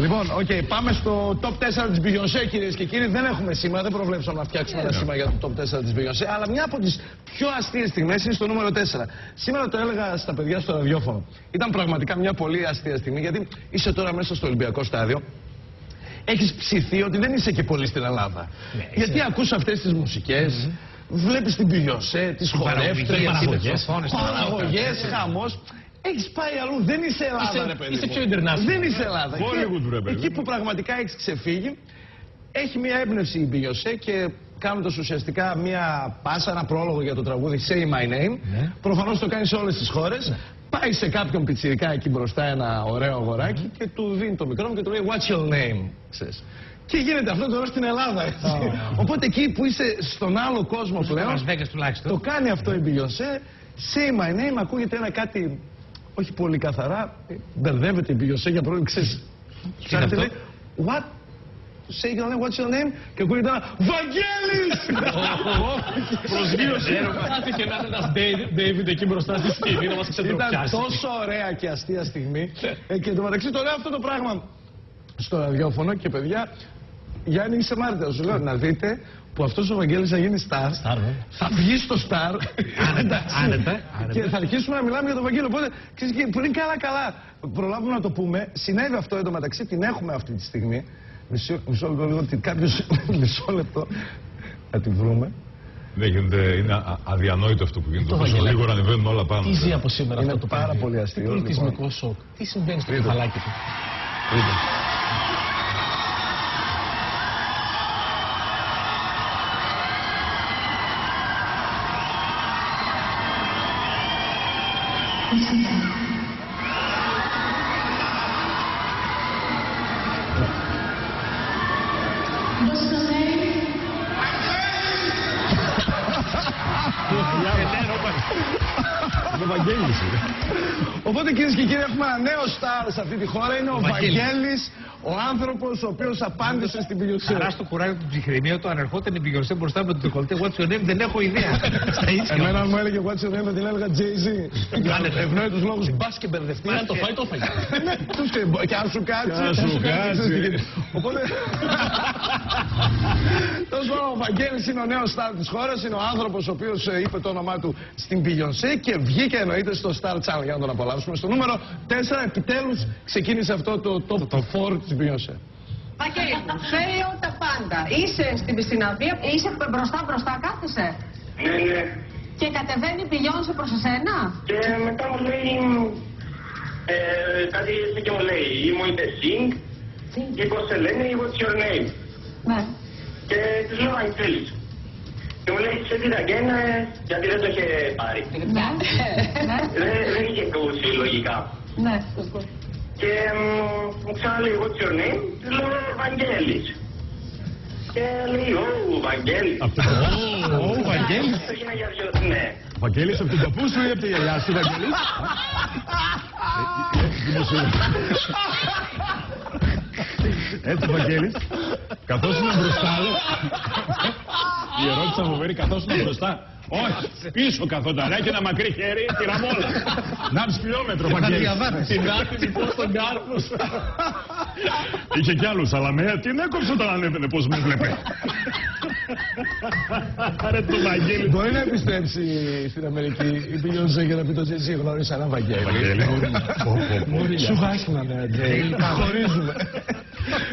Λοιπόν, πάμε στο top 4 της Beyoncé, κυρίες και κύριοι. Δεν έχουμε σήμα, δεν προβλέψαμε να φτιάξουμε ένα σήμα για το top 4 της Beyoncé, αλλά μια από τις πιο αστείες στιγμές είναι στο νούμερο 4. Σήμερα το έλεγα στα παιδιά στο ραδιόφωνο. Ήταν πραγματικά μια πολύ αστεία στιγμή, γιατί είσαι τώρα μέσα στο Ολυμπιακό στάδιο. Έχεις ψηθεί ότι δεν είσαι και πολύ στην Ελλάδα. Γιατί ακούς αυτές τις μουσικές, βλέπεις την Beyoncé, τις χορεύτριες, παραγωγές, χαμός. Έχεις πάει αλλού, δεν είσαι Ελλάδα, ρε παιδί. Είσαι πιο international. Δεν είσαι Ελλάδα. Bollywood, εκεί που πραγματικά έχεις ξεφύγει, έχει μια έμπνευση η Beyoncé και κάνοντας ουσιαστικά μια πάσα, ένα πρόλογο για το τραγούδι Say My Name. Προφανώς το κάνει σε όλες τις χώρες. Πάει σε κάποιον πιτσιρικά εκεί μπροστά, ένα ωραίο αγοράκι, και του δίνει το μικρόφωνο και του λέει What's your name? Ξέρεις. Και γίνεται αυτό τώρα στην Ελλάδα. Οπότε εκεί που είσαι στον άλλο κόσμο πλέον, το κάνει αυτό η Beyoncé. Say My Name, ακούγεται ένα κάτι όχι πολύ καθαρά. Μπερδεύεται η Beyoncé για πρώτη, ξέρεις. Ψάχνετε, λέει What? Say your name, what's your name? Και ακούγεται ένα Βαγγέλης! Προσγείωση. Κάτι και να είναι ένας David εκεί μπροστά στη σκηνή να μας ξεντροπιάσει. Ήταν τόσο ωραία και αστεία στιγμή. Και εντωμεταξύ το λέω αυτό το πράγμα στο ραδιόφωνο και παιδιά, Γιάννη είσαι μάρτυρας. Σου λέω να δείτε που αυτός ο Βαγγέλης θα γίνει star. Θα βγει στο star. Άνετα. Και θα αρχίσουμε να μιλάμε για τον Βαγγέλη. Οπότε, ξέρεις, πριν καλά προλάβουμε να το πούμε, συνέβη αυτό εντωμεταξύ, την έχουμε αυτή τη στιγμή. Μισό λεπτό, λίγο, κάποιος μισό λεπτό να τη βρούμε. Δεν γίνεται, είναι αδιανόητο αυτό που γίνεται. Τόσο λίγο ανεβαίνουν όλα πάνω. Τι ζει από σήμερα είναι αυτό το πάρα πολύ αστείο. Τι πολιτισμικό σοκ. Τι συμβαίνει στο κεφαλάκι του. Οπότε κυρίες και κύριοι, έχουμε ένα νέο στάρ σε αυτή τη χώρα. Είναι ο Βαγγέλης, ο άνθρωπος ο οποίος απάντησε στην Beyoncé. Χαρά στο κουράγιο του ψυχραιμίου του, αν ερχόταν η Beyoncé μπροστά με το ντεκολτέ What's your name, δεν έχω ιδέα. Εμένα αν μου έλεγε What's your name, την έλεγα Jay-Z. Ευνόητους λόγους, μπας και μπερδευτεί. Αν το φάει, το φάει. Και αν σου κάτσει. Οπότε. Τόσο ο Βαγγέλης είναι ο νέος στάρ της χώρας. Είναι ο άνθρωπος ο οποίος είπε το όνομά του στην Beyoncé και βγήκε εννοείται στο Star Channel για να τον απολαύσουμε. Στο νούμερο 4 επιτέλους ξεκίνησε αυτό το top 4 της Beyoncé. Βαγγέλη, ξέρει τα πάντα. Είσαι στην πισιναδία, είσαι μπροστά κάθεσαι. Ναι. Και κατεβαίνει η Beyoncé προς εσένα. Και μετά μου λέει κάτι και μου λέει ήμουν Sing ή πώς σε λένε ή what's your name. Ναι. Και της λέω Αγγέλης. Και μου λέει σε τι τα γέννα, γιατί δεν το είχε πάρει. Δεν είχε ακούσει λογικά. Ναι. Και μου ξαναλέει what's your name, της λέω Βαγγέλης. Και λέει Βαγγέλης. Βαγγέλης. Ναι. Βαγγέλης από τον παππού σου ή από τη γιαγιά σου, Βαγγέλης? Έτσι, Βαγγέλης, καθώς είναι μπροστά, η ερώτηση θα φοβερή, καθώς είναι μπροστά. Όχι, πίσω καθόταν, έχει ένα μακρύ χέρι, τυραμόλα. 1,5 χιλιόμετρο, Βαγγέλης. Την άκρη πώς τον κάρπο. Είχε κι άλλους, αλλά με την έκοψε όταν ανέβαινε, πώς με βλέπε. Ρε το Βαγγέλη. Μπορεί να επιστρέψει στην Αμερική η Beyoncé για να πει το Jay-Z, γνώρισα έναν Βαγγέλη. Σου χάσουμε ένα Jay, χωρίζουμε.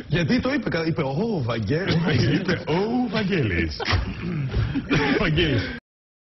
Γιατί το είπε, είπε ο Βαγγέλης. Είπε ο Βαγγέλης. Βαγγέλης.